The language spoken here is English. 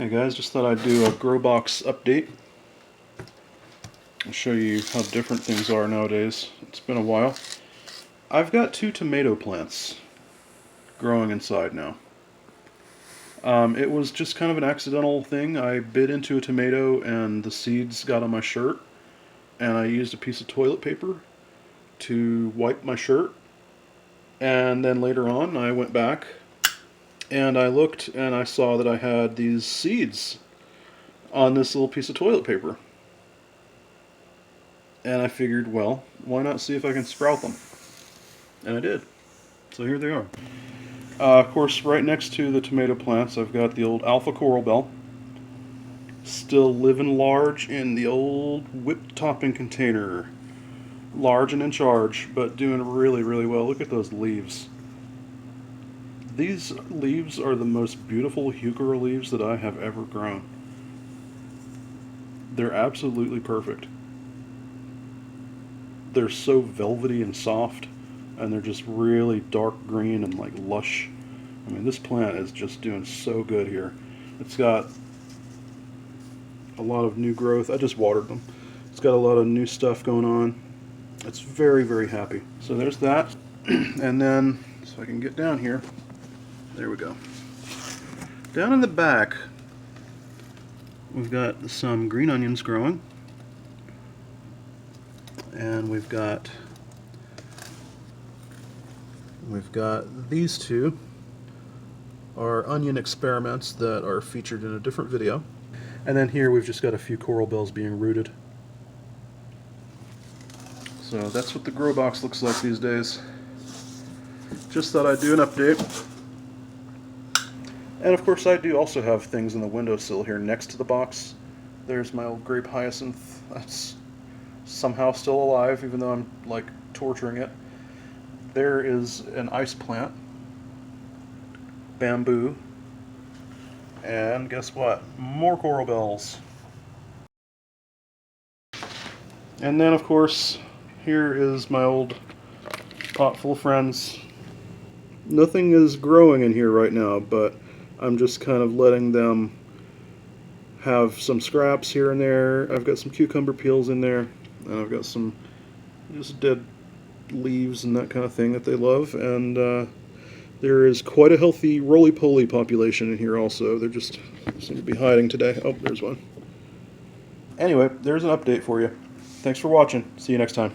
Hey guys, just thought I'd do a grow box update. I'll show you how different things are nowadays. It's been a while. I've got 2 tomato plants growing inside now. It was just kind of an accidental thing. I bit into a tomato and the seeds got on my shirt, and I used a piece of toilet paper to wipe my shirt. And then later on I went back and I looked and I saw that I had these seeds on this little piece of toilet paper. And I figured, well, why not see if I can sprout them? And I did. So here they are. Of course, right next to the tomato plants, I've got the old alpha coral bell. Still living large in the old whipped topping container. Large and in charge, but doing really, really well. Look at those leaves. These leaves are the most beautiful heuchera leaves that I have ever grown. They're absolutely perfect. They're so velvety and soft, and they're just really dark green and like lush. I mean, this plant is just doing so good here. It's got a lot of new growth. I just watered them. It's got a lot of new stuff going on. It's very, very happy. So there's that. And then, so I can get down here. There we go. Down in the back, we've got some green onions growing. And we've got these two are onion experiments that are featured in a different video. And then here we've just got a few coral bells being rooted. So that's what the grow box looks like these days. Just thought I'd do an update. And of course I do also have things in the windowsill here next to the box. There's my old grape hyacinth. That's somehow still alive, even though I'm like torturing it. There is an ice plant, bamboo, and guess what? More coral bells. And then of course, here is my old pot full of friends. Nothing is growing in here right now, but I'm just kind of letting them have some scraps here and there. I've got some cucumber peels in there, and I've got some just dead leaves and that kind of thing that they love. And there is quite a healthy roly-poly population in here also. They're just seem to be hiding today. Oh, there's one. Anyway, there's an update for you. Thanks for watching. See you next time.